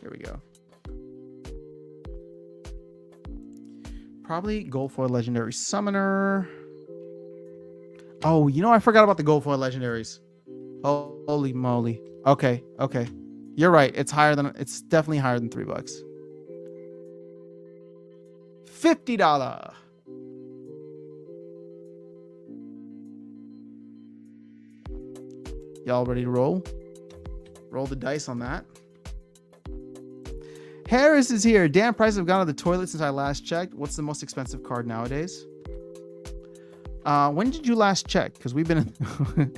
Here we go. Probably Gold Foil Legendary Summoner. Oh, you know, I forgot about the Gold Foil Legendaries. Oh, holy moly. Okay. You're right. It's definitely higher than $3. $50. Y'all ready to roll? Roll the dice on that. Harris is here. Damn, prices have gone to the toilet since I last checked. What's the most expensive card nowadays? When did you last check? Because we've been in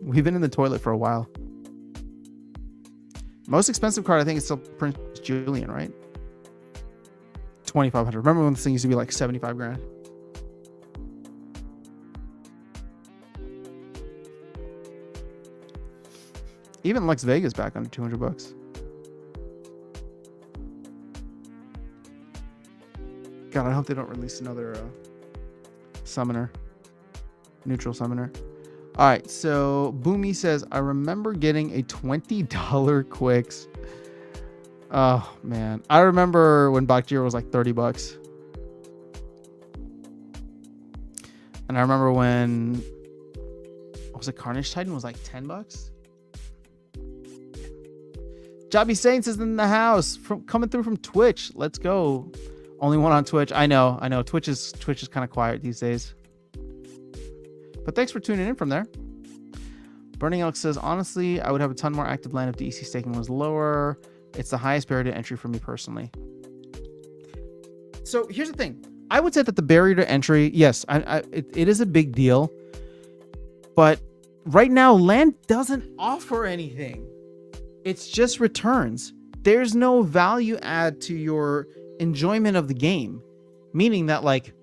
we've been in the toilet for a while. Most expensive card, I think, is still Prince Julian, right? 2,500. Remember when this thing used to be like 75 grand? Even Lux Vegas back under 200 bucks. God, I hope they don't release another summoner. Neutral summoner. All right, so Boomy says, I remember getting a $20 Quicks. Oh, man. I remember when Bakjir was like 30 bucks. And I remember when, what was it, Carnage Titan was like 10 bucks? Jobby Saints is in the house, coming through from Twitch. Let's go. Only one on Twitch. I know. Twitch is kind of quiet these days. But thanks for tuning in from there. Burning Elk says, honestly, I would have a ton more active land if DEC staking was lower. It's the highest barrier to entry for me personally. So here's the thing. I would say that the barrier to entry, yes, it is a big deal. But right now, land doesn't offer anything. It's just returns. There's no value add to your enjoyment of the game. Meaning that, like,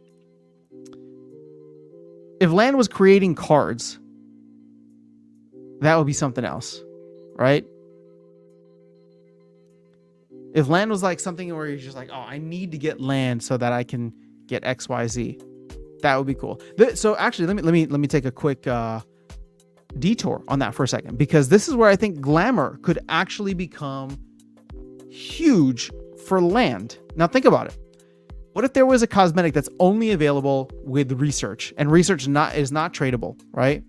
if land was creating cards, that would be something else, right? If land was like something where you're just like, oh, I need to get land so that I can get XYZ, that would be cool. So actually, let me take a quick detour on that for a second, because this is where I think glamour could actually become huge for land. Now think about it. What if there was a cosmetic that's only available with research, and research is not tradable, right?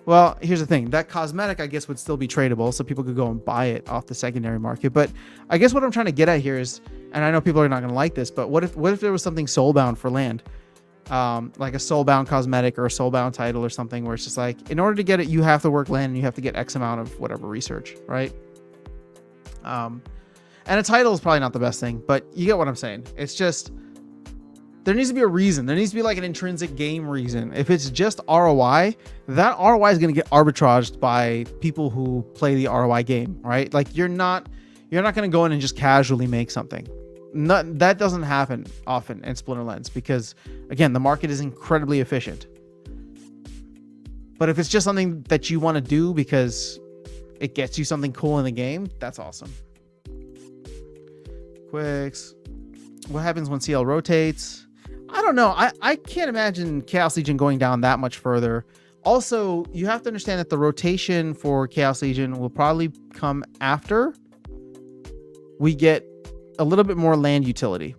Well, here's the thing. That cosmetic, I guess, would still be tradable, so people could go and buy it off the secondary market. But I guess what I'm trying to get at here is, and I know people are not going to like this, but what if there was something soulbound for land? Like a soulbound cosmetic or a soulbound title or something, where it's just like, in order to get it, you have to work land and you have to get X amount of whatever research, right? And a title is probably not the best thing, but you get what I'm saying. It's just, there needs to be a reason. There needs to be like an intrinsic game reason. If it's just ROI, that ROI is going to get arbitraged by people who play the ROI game, right? Like you're not going to go in and just casually make something. That doesn't happen often in Splinterlands because, again, the market is incredibly efficient. But if it's just something that you want to do because it gets you something cool in the game, that's awesome. Quicks. What happens when CL rotates? I don't know. I can't imagine Chaos Legion going down that much further. Also, you have to understand that the rotation for Chaos Legion will probably come after we get a little bit more land utility.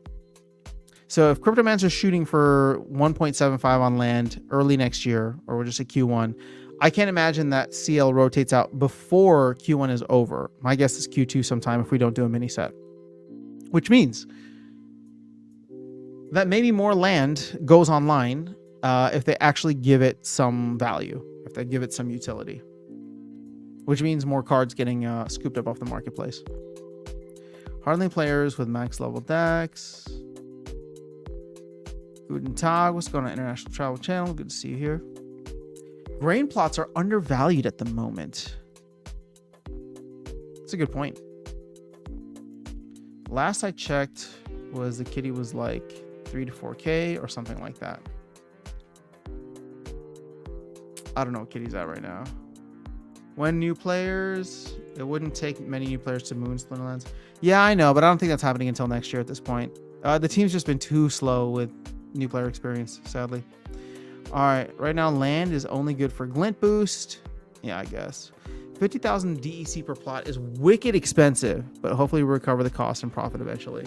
So if Cryptomancer's shooting for 1.75 on land early next year, or we'll just say Q1, I can't imagine that CL rotates out before Q1 is over. My guess is Q2 sometime if we don't do a mini set. Which means that maybe more land goes online if they actually give it some value, if they give it some utility. Which means more cards getting scooped up off the marketplace. Hardly players with max level decks. Guten Tag. What's going on, International Travel Channel? Good to see you here. Grain plots are undervalued at the moment. That's a good point. Last I checked was the kitty was like 3 to 4K or something like that. I don't know what kitty's at right now. When new players, it wouldn't take many new players to Moon Splinterlands. Yeah, I know, but I don't think that's happening until next year at this point. The team's just been too slow with new player experience, sadly. All right, right now land is only good for glint boost. Yeah, I guess. 50,000 DEC per plot is wicked expensive, but hopefully we'll recover the cost and profit eventually.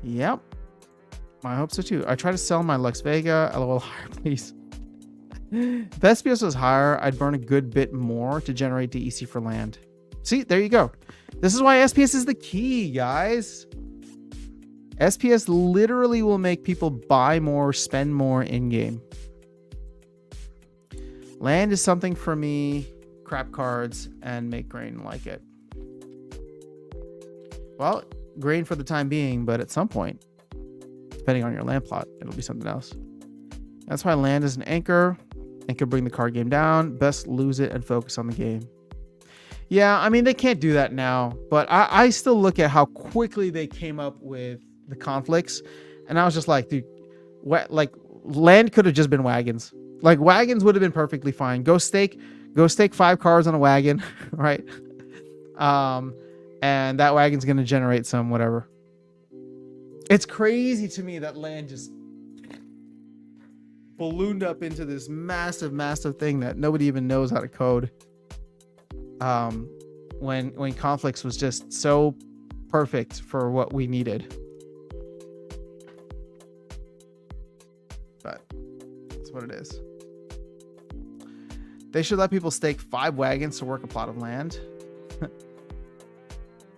Yep. I hope so too. I try to sell my Lux Vega. LOL, higher, please. If SPS was higher, I'd burn a good bit more to generate DEC for land. See, there you go. This is why SPS is the key, guys. SPS literally will make people buy more, spend more in-game. Land is something for me crap cards and make grain like it. Well, grain for the time being, but at some point, depending on your land plot, it'll be something else. That's why land is an anchor. Anchor bring the card game down. Best lose it and focus on the game. Yeah, I mean, they can't do that now, but I still look at how quickly they came up with the conflicts, and I was just like, dude, like land could have just been wagons. Like wagons would have been perfectly fine. Go stake 5 cards on a wagon, right? And that wagon's gonna generate some whatever. It's crazy to me that land just ballooned up into this massive thing that nobody even knows how to code. When conflicts was just so perfect for what we needed. But that's what it is. They should let people stake 5 wagons to work a plot of land.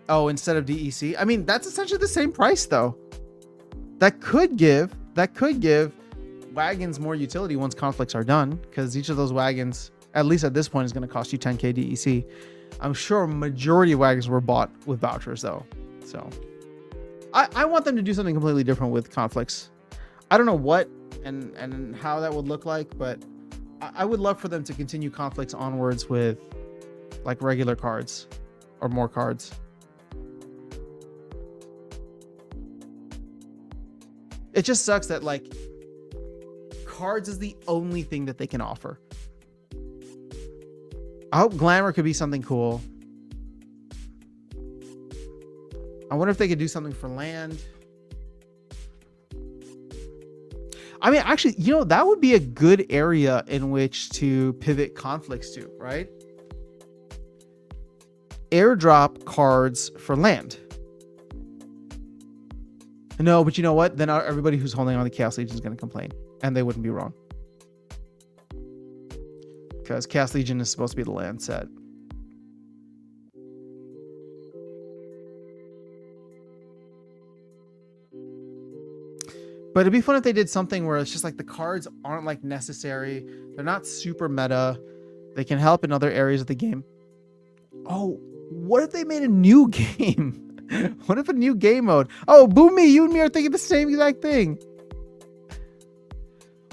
Oh, instead of DEC. I mean, that's essentially the same price though. That could give wagons more utility once conflicts are done, because each of those wagons, at least at this point, is going to cost you 10k DEC. I'm sure a majority of wagons were bought with vouchers though. So I want them to do something completely different with conflicts. I don't know what and how that would look like, but I would love for them to continue conflicts onwards with like regular cards or more cards. It just sucks that like cards is the only thing that they can offer. I hope glamour could be something cool. I wonder if they could do something for land. I mean, actually, you know, that would be a good area in which to pivot conflicts to, right? Airdrop cards for land. No, but you know what? Then everybody who's holding on to Chaos Legion is going to complain, and they wouldn't be wrong. Because Chaos Legion is supposed to be the land set. But it'd be fun if they did something where it's just like the cards aren't like necessary. They're not super meta. They can help in other areas of the game. Oh, what if they made a new game? What if a new game mode? Oh, boom me, you and me are thinking the same exact thing.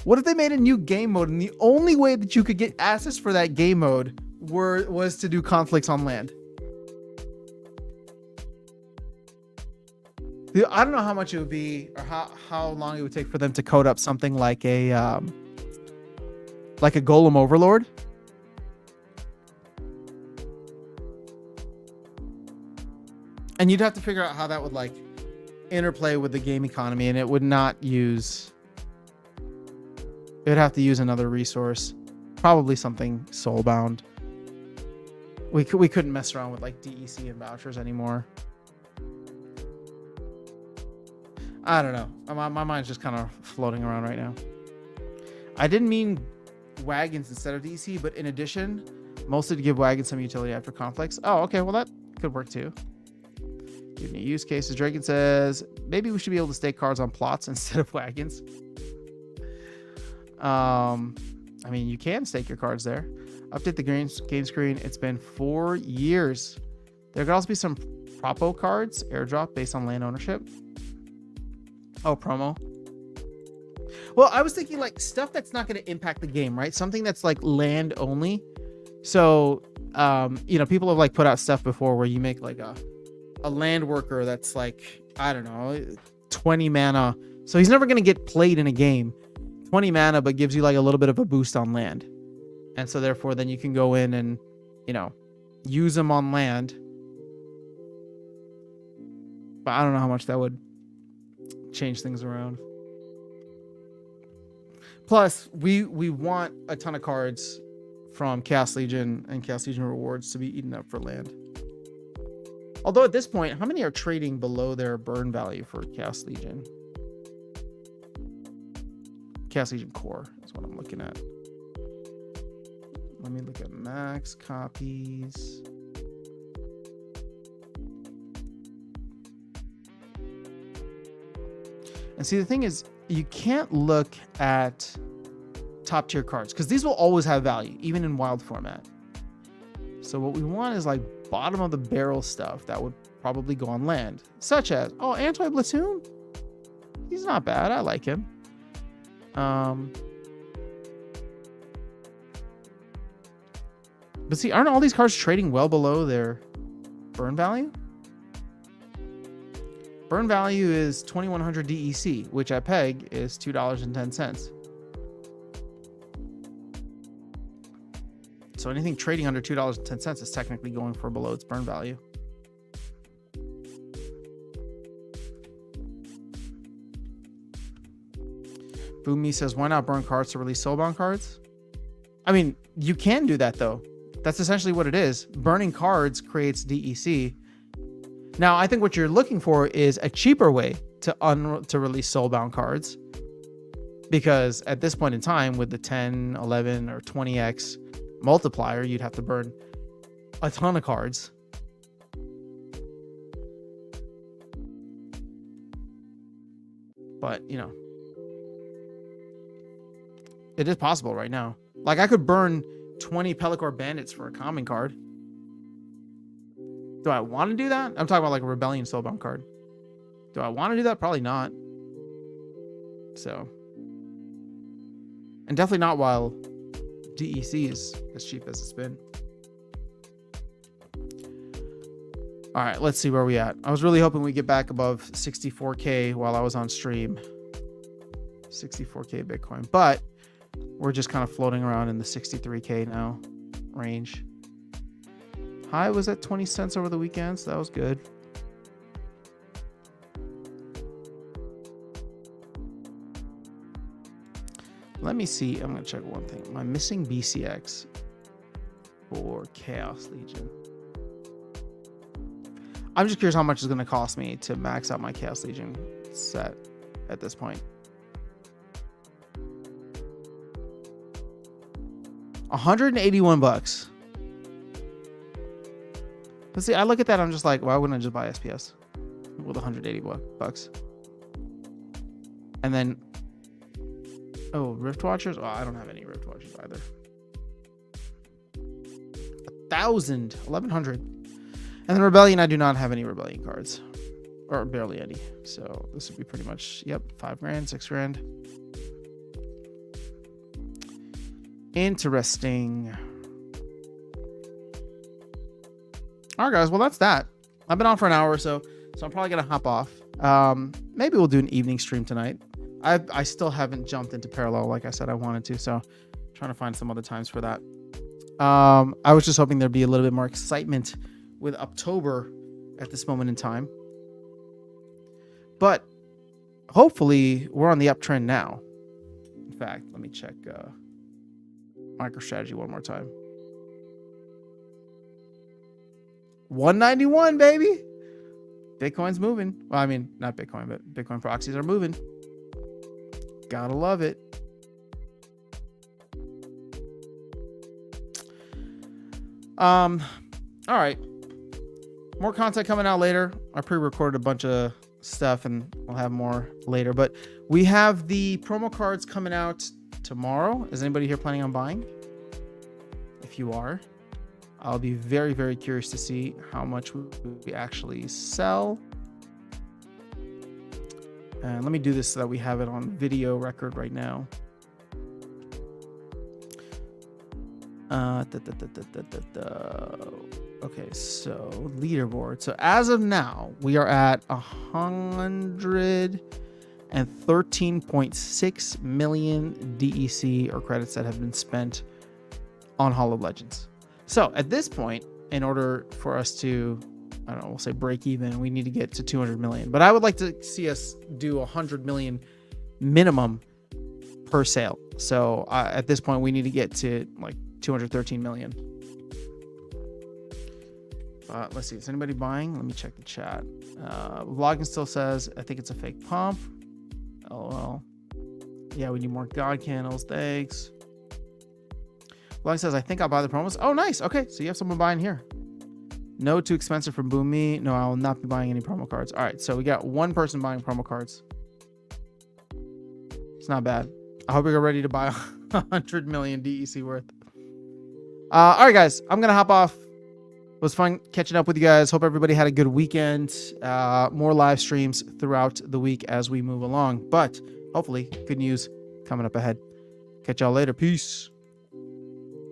What if they made a new game mode and the only way that you could get access for that game mode was to do conflicts on land? I don't know how much it would be or how long it would take for them to code up something like a Golem Overlord. And you'd have to figure out how that would like interplay with the game economy, and it would not use... It would have to use another resource, probably something soulbound. We couldn't mess around with like DEC and vouchers anymore. I don't know. My mind's just kind of floating around right now. I didn't mean wagons instead of DEC, but in addition, mostly to give wagons some utility after conflicts. Oh, okay. Well, that could work too. Giving you use cases. Draken says maybe we should be able to stake cards on plots instead of wagons. I mean, you can stake your cards there. Update the game screen. It's been 4 years. There could also be some propo cards, airdrop based on land ownership. Oh, promo. Well, I was thinking like stuff that's not going to impact the game, right? Something that's like land only. So, you know, people have like put out stuff before where you make like a land worker that's like, I don't know, 20 mana. So he's never going to get played in a game. 20 mana, but gives you like a little bit of a boost on land. And so therefore then you can go in and, you know, use them on land. But I don't know how much that would change things around. Plus, we want a ton of cards from Chaos Legion and Chaos Legion rewards to be eaten up for land. Although at this point, how many are trading below their burn value for Chaos Legion? Chaos Legion Core is what I'm looking at. Let me look at max copies. And see, the thing is, you can't look at top tier cards because these will always have value, even in wild format. So what we want is like bottom of the barrel stuff that would probably go on land, such as, oh, Anti-Platoon. He's not bad. I like him. But see, aren't all these cards trading well below their burn value? Burn value is 2100 DEC, which at PEG is $2.10. So anything trading under $2.10 is technically going for below its burn value. Boomy says, why not burn cards to release soulbound cards? I mean, you can do that though. That's essentially what it is. Burning cards creates DEC. Now, I think what you're looking for is a cheaper way to release soulbound cards. Because at this point in time, with the 10, 11, or 20x multiplier, you'd have to burn a ton of cards. But, you know, it is possible right now. Like, I could burn 20 Pellicor Bandits for a common card. Do I want to do that? I'm talking about like a Rebellion Soulbound card. Do I want to do that? Probably not. So. And definitely not while DEC is as cheap as it's been. All right, let's see where we at. I was really hoping we get back above 64K while I was on stream. 64K Bitcoin. But we're just kind of floating around in the 63K now range. High was at 20 cents over the weekend, so that was good. Let me see. I'm going to check one thing. Am I missing BCX for Chaos Legion? I'm just curious how much it's going to cost me to max out my Chaos Legion set at this point. 181 bucks. But see, I look at that, I'm just like, why wouldn't I just buy SPS with 180 bucks? And then, oh, Rift Watchers? Oh, I don't have any Rift Watchers either. 1,000, 1,100. And then Rebellion, I do not have any Rebellion cards. Or barely any. So this would be pretty much, yep, 5 grand, 6 grand. Interesting. All right, guys. Well, that's that. I've been on for an hour or so I'm probably going to hop off. Maybe we'll do an evening stream tonight. I still haven't jumped into Parallel like I said I wanted to, so I'm trying to find some other times for that. I was just hoping there'd be a little bit more excitement with Uptober at this moment in time. But hopefully we're on the uptrend now. In fact, let me check MicroStrategy one more time. 191, baby. Bitcoin's moving. Well, I mean, not Bitcoin, but Bitcoin proxies are moving. Gotta love it. All right. More content coming out later. I pre-recorded a bunch of stuff and I'll have more later. But we have the promo cards coming out tomorrow. Is anybody here planning on buying? If you are, I'll be very, very curious to see how much we actually sell. And let me do this so that we have it on video record right now. Okay, so leaderboard. So as of now, we are at 113.6 million DEC or credits that have been spent on Hall of Legends. So at this point, in order for us to, I don't know, we'll say break even, we need to get to 200 million. But I would like to see us do 100 million minimum per sale. So at this point, we need to get to like 213 million. Let's see, is anybody buying? Let me check the chat. Vlogging still says, I think it's a fake pump. LOL. Yeah, we need more God candles. Thanks. Vlogging says, I think I'll buy the promos. Oh, nice. Okay, so you have someone buying here. No, too expensive from Boomy. No, I will not be buying any promo cards. All right, so we got one person buying promo cards. It's not bad. I hope you're ready to buy 100 million DEC worth. All right, guys, I'm going to hop off. was fun catching up with you guys. Hope everybody had a good weekend. More live streams throughout the week as we move along. But hopefully, good news coming up ahead. Catch y'all later. Peace.